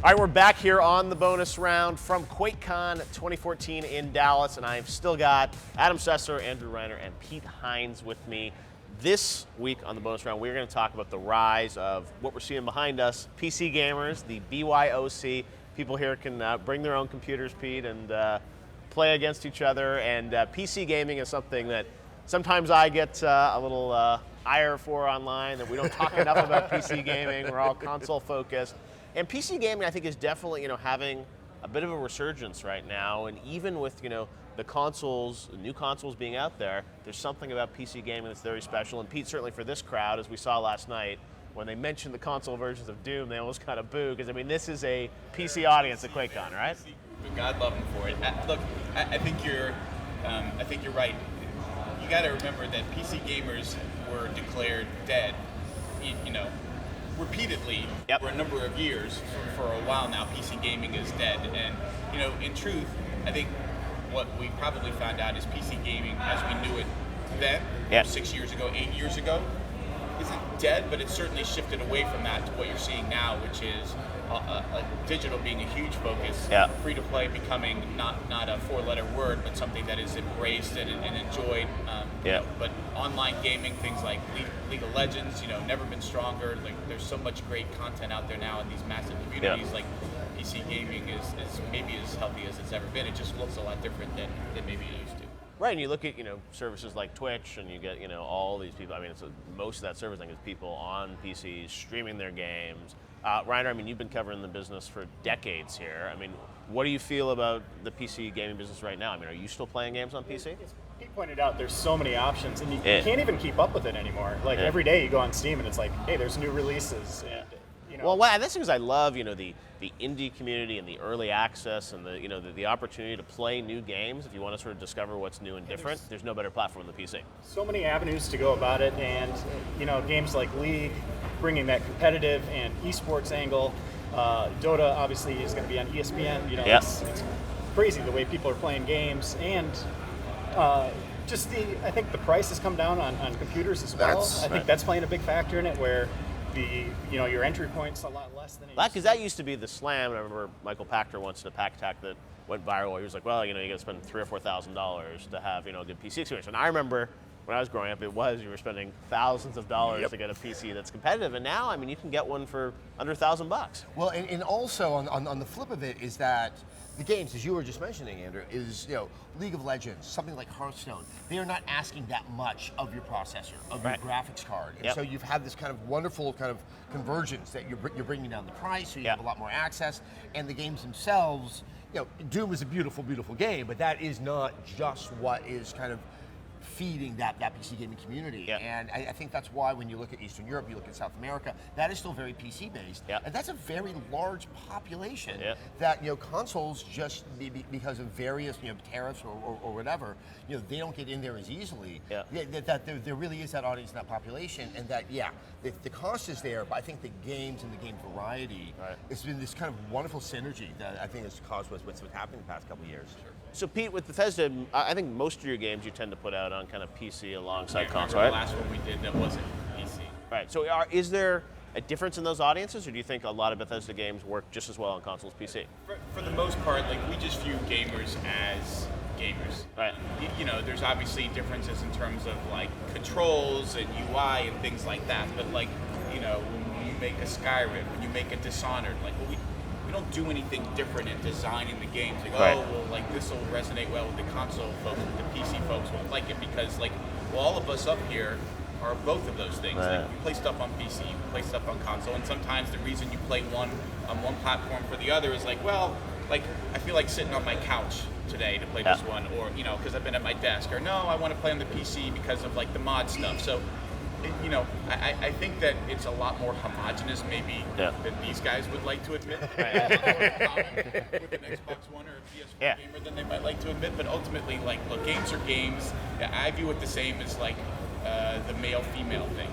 All right, we're back here on the bonus round from QuakeCon 2014 in Dallas, and I've still got Adam Sessler, Andrew Reiner, and Pete Hines with me. This week on the bonus round, we're going to talk about the rise of what we're seeing behind us, PC gamers, the BYOC. People here can bring their own computers, Pete, and play against each other. And PC gaming is something that sometimes I get a little ire for online, that we don't talk enough about PC gaming. We're all console focused. And PC gaming, I think, is definitely, having a bit of a resurgence right now. And even with, the consoles, the new consoles being out there, there's something about PC gaming that's very special. And Pete, certainly for this crowd, as we saw last night, when they mentioned the console versions of Doom, they almost kind of boo, because, this is a PC audience at QuakeCon, right? God love them for it. Look, I think you're right. You got to remember that PC gamers were declared dead, repeatedly for a number of years. For a while now, PC gaming is dead. And, in truth, I think what we probably found out is PC gaming, as we knew it then, 6 years ago, 8 years ago, isn't dead, but it's certainly shifted away from that to what you're seeing now, which is digital being a huge focus, free-to-play becoming not a four-letter word, but something that is embraced and enjoyed. But online gaming, things like League of Legends, never been stronger. Like, there's so much great content out there now in these massive communities. Like, PC gaming is maybe as healthy as it's ever been. It just looks a lot different than maybe it used to. Right, and you look at services like Twitch, and you get all these people. Most of that service thing is people on PCs streaming their games. Reiner, you've been covering the business for decades here. What do you feel about the PC gaming business right now? Are you still playing games on PC? As Pete pointed out, there's so many options, and you can't even keep up with it anymore. Like every day you go on Steam, and it's like, hey, there's new releases, and Well, that's because I love the indie community and the early access and the opportunity to play new games. If you want to sort of discover what's new and different, there's no better platform than the PC. So many avenues to go about it, and games like League, bringing that competitive and esports angle. Dota obviously is going to be on ESPN. It's crazy the way people are playing games, and I think the price has come down on computers as well. I think that's playing a big factor in it, where your entry point's a lot less than it used to be. Because that used to be the slam. I remember Michael Pachter once did a pack attack that went viral. He was like, well, you got to spend $3,000 or $4,000 to have a good PC experience. And I remember when I was growing up, you were spending thousands of dollars to get a PC that's competitive. And now, you can get one for under $1,000. Well, and also on the flip of it is that the games, as you were just mentioning, Andrew, is League of Legends, something like Hearthstone. They are not asking that much of your processor, of your graphics card, and so you've had this kind of wonderful kind of convergence that you're bringing down the price, so you have a lot more access, and the games themselves. Doom is a beautiful, beautiful game, but that is not just what is kind of feeding that PC gaming community. And I think that's why when you look at Eastern Europe, you look at South America, that is still very PC based. And that's a very large population that consoles just because of various tariffs or whatever, they don't get in there as easily. That there really is that audience and that population, and that the cost is there, but I think the games and the game variety, it's been this kind of wonderful synergy that I think has caused what's happening the past couple of years. So Pete, with Bethesda, I think most of your games you tend to put out on kind of PC alongside console, right? The last one we did that wasn't PC. Right. So is there a difference in those audiences, or do you think a lot of Bethesda games work just as well on consoles PC? For the most part, we just view gamers as gamers. Right. There's obviously differences in terms of controls and UI and things like that. But when you make a Skyrim, when you make a Dishonored, we don't do anything different in designing the games. This will resonate well with the console folks, but the PC folks won't like it because all of us up here are both of those things. You play stuff on PC, you play stuff on console, and sometimes the reason you play one on one platform for the other is I feel like sitting on my couch today to play this one, or because I've been at my desk, or no, I want to play on the PC because of the mod stuff. So I think that it's a lot more homogenous maybe than these guys would like to admit. With an Xbox One or a PS4 gamer than they might like to admit, but ultimately, look, games are games. I view it the same as the male-female thing.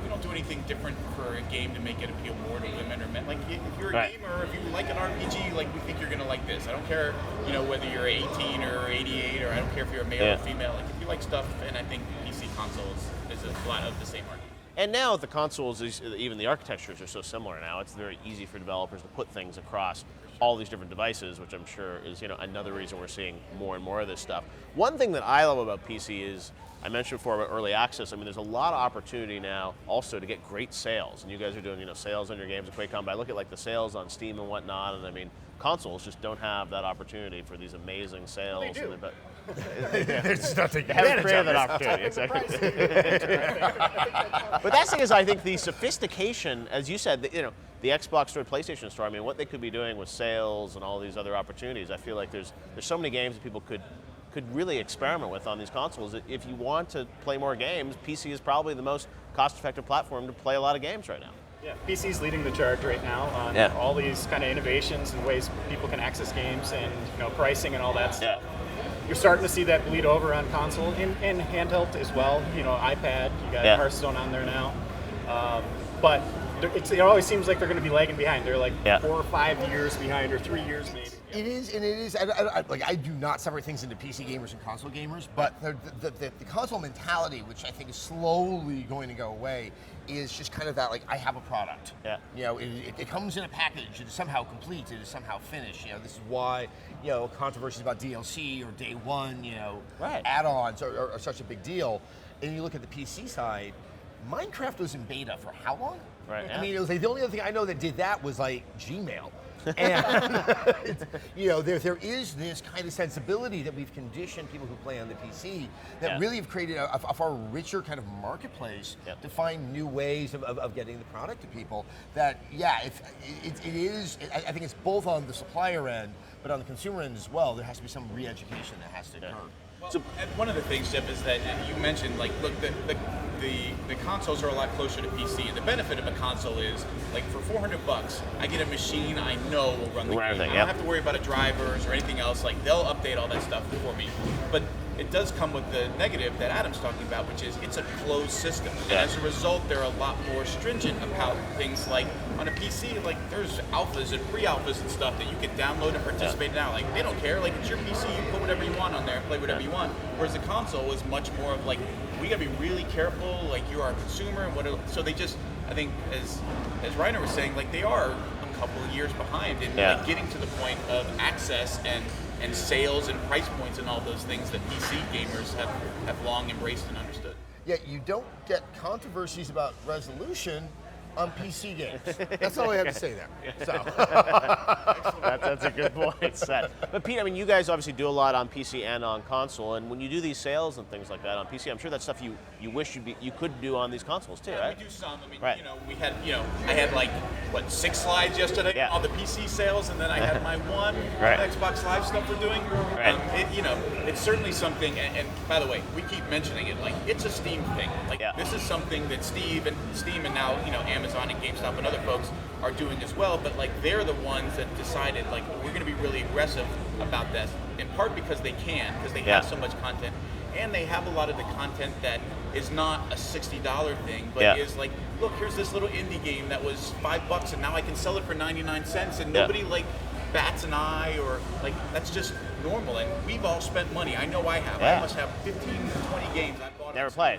We don't do anything different for a game to make it appeal more to women or men. If you're a gamer, or if you like an RPG, we think you're gonna like this. I don't care, whether you're 18 or 88, or I don't care if you're a male or female. If you like stuff, and I think PC consoles is a lot of the same argument. And now the consoles, even the architectures are so similar now. It's very easy for developers to put things across all these different devices, which I'm sure is another reason we're seeing more and more of this stuff. One thing that I love about PC is, I mentioned before about early access. I mean, there's a lot of opportunity now also to get great sales, and you guys are doing sales on your games at QuakeCon. But I look at like the sales on Steam and whatnot, and I mean, consoles just don't have that opportunity for these amazing sales. They do. There's nothing. They haven't created that opportunity. Exactly. But that's the thing is, I think the sophistication, as you said, the Xbox Store, PlayStation Store. I mean, what they could be doing with sales and all these other opportunities. I feel like there's so many games that people could really experiment with on these consoles. If you want to play more games, PC is probably the most cost-effective platform to play a lot of games right now. Yeah, PC's leading the charge right now on all these kind of innovations and ways people can access games and pricing and all that stuff. Yeah. You're starting to see that bleed over on console and handheld as well. iPad, you got Hearthstone on there now. But it always seems like they're going to be lagging behind. They're like 4 or 5 years behind, or 3 years maybe. It is. I do not separate things into PC gamers and console gamers, but the console mentality, which I think is slowly going to go away, is just kind of that, like, I have a product. Yeah. It comes in a package. It is somehow complete. It is somehow finished. This is why, controversies about DLC or day one, add-ons are such a big deal. And you look at the PC side, Minecraft was in beta for how long? Right. I mean, it was like the only other thing I know that did that was like Gmail. And there is this kind of sensibility that we've conditioned people who play on the PC that really have created a far richer kind of marketplace to find new ways of getting the product to people. That it is. I think it's both on the supplier end, but on the consumer end as well. There has to be some re-education that has to occur. Well, so one of the things, Jeff, is that you mentioned, like, look, the consoles are a lot closer to PC. The benefit of a console is, like, for $400, I get a machine I know will run the game. I don't have to worry about drivers or anything else. Like, they'll update all that stuff for me. But it does come with the negative that Adam's talking about, which is it's a closed system. And as a result, they're a lot more stringent about things like on a PC, like there's alphas and pre-alphas and stuff that you can download and participate in now. Like, they don't care. Like, it's your PC, you put whatever you want on there, play whatever you want. Whereas the console is much more of like, we gotta be really careful, like you're our consumer and so they just, I think as Reiner was saying, like they are a couple of years behind in like getting to the point of access and sales and price points and all those things that PC gamers have long embraced and understood. Yet you don't get controversies about resolution on PC games. That's all I have to say there. So. That's a good point set. But Pete, I mean, you guys obviously do a lot on PC and on console, and when you do these sales and things like that on PC, I'm sure that's stuff you wish you could do on these consoles too, right? We do some. I mean, we had, I had like 6 slides yesterday on the PC sales, and then I had my one Xbox Live stuff we're doing. It's certainly something. And by the way, we keep mentioning it, like it's a Steam thing. Like this is something that Steam and now Amazon and GameStop and other folks are doing as well, but like they're the ones that decided like we're going to be really aggressive about this, in part because they have so much content, and they have a lot of the content that is not a $60 thing, but is like, look, here's this little indie game that was $5 and now I can sell it for 99 cents and nobody like bats an eye, or like that's just normal. And we've all spent money. I know I have. I must have 15 to 20 games I bought. Never played.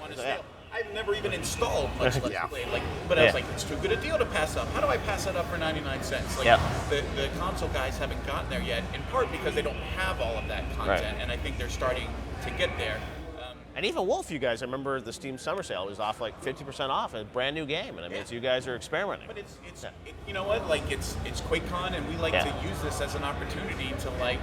I've never even installed much Let's Play. But I was like, it's too good a deal to pass up. How do I pass it up for 99 cents? The console guys haven't gotten there yet, in part because they don't have all of that content, and I think they're starting to get there. And even Wolf, you guys, I remember the Steam Summer Sale was off like 50% off, a brand new game, and I mean, you guys are experimenting. But it's you know what? Like it's QuakeCon, and we like to use this as an opportunity to like,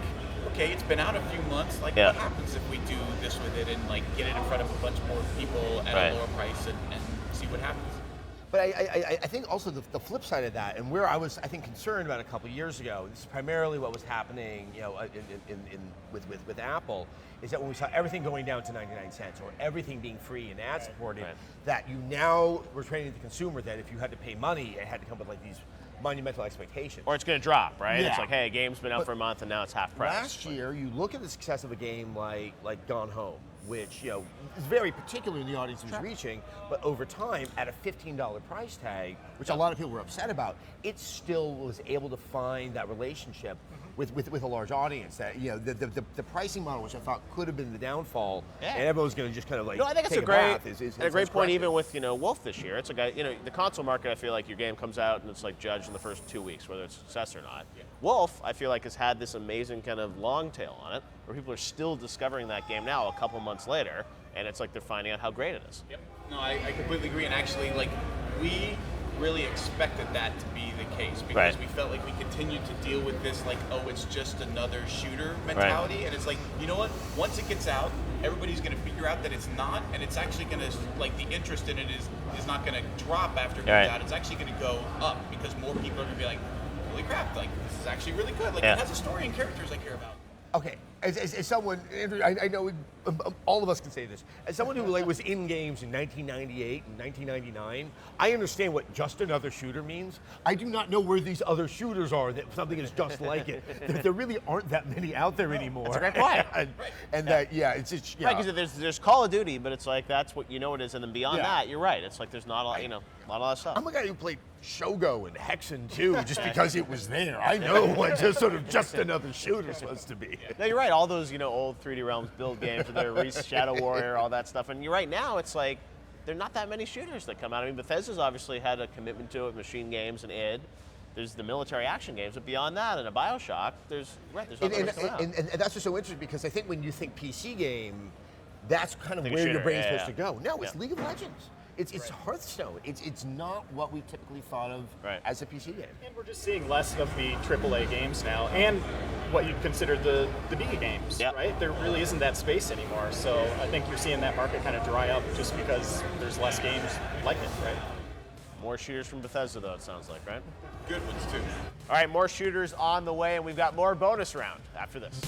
okay, it's been out a few months. Like, what happens if we do this with it and like get it in front of a bunch more people at a lower price and see what happens? But I think also the flip side of that, and where I was, I think, concerned about a couple of years ago, this is primarily what was happening, with Apple, is that when we saw everything going down to 99 cents or everything being free and ad supported, that you now were training the consumer that if you had to pay money, it had to come with like these monumental expectations. Or it's going to drop, right? Yeah. It's like, hey, a game's been out for a month and now it's half price. Last year, you look at the success of a game like Gone Home, which is very particular in the audience it was reaching, but over time, at a $15 price tag, which a lot of people were upset about, it still was able to find that relationship with a large audience. That the pricing model, which I thought could have been the downfall, and everyone's going to just kind of like I think it's take a great, bath is a great point. corrected. Even with Wolf this year, it's a guy. The console market, I feel like your game comes out and it's like judged in the first 2 weeks whether it's a success or not. Wolf, I feel like, has had this amazing kind of long tail on it, where people are still discovering that game now a couple months later, and it's like they're finding out how great it is. Yep. No, I completely agree. And actually, like, we really expected that to be the case because we felt like we continued to deal with this, like, oh, it's just another shooter mentality. And it's like, you know what? Once it gets out, everybody's going to figure out that it's not, and it's actually going to, like, the interest in it is not going to drop after it comes out. It's actually going to go up because more people are going to be like, holy crap, like, this is actually really good. Like, it has a story and characters I care about. Okay, as someone, Andrew, I know all of us can say this. As someone who was in games in 1998 and 1999, I understand what just another shooter means. I do not know where these other shooters are that something is just like it. There really aren't that many out there anymore. That's a great point. and it's just right, because there's Call of Duty, but it's like that's what it is, and then beyond that, you're right. It's like there's not a lot, not a lot of stuff. I'm a guy who played Shogo and Hexen too, just because it was there. I know what just another shooter is supposed to be. No, you're right. All those old 3D Realms build games, Shadow Warrior, all that stuff, and you're right. Now it's like there are not that many shooters that come out. I mean, Bethesda's obviously had a commitment to it, Machine Games and id. There's the military action games, but beyond that, in a BioShock, there's nothing coming out. And that's just so interesting because I think when you think PC game, that's kind of where your brain's supposed to go. No, it's League of Legends. It's Hearthstone. It's not what we typically thought of as a PC game. And we're just seeing less of the AAA games now, and what you'd consider the B games, right? There really isn't that space anymore. So I think you're seeing that market kind of dry up just because there's less games like it, right? More shooters from Bethesda, though, it sounds like, right? Good ones, too. All right, more shooters on the way, and we've got more bonus round after this.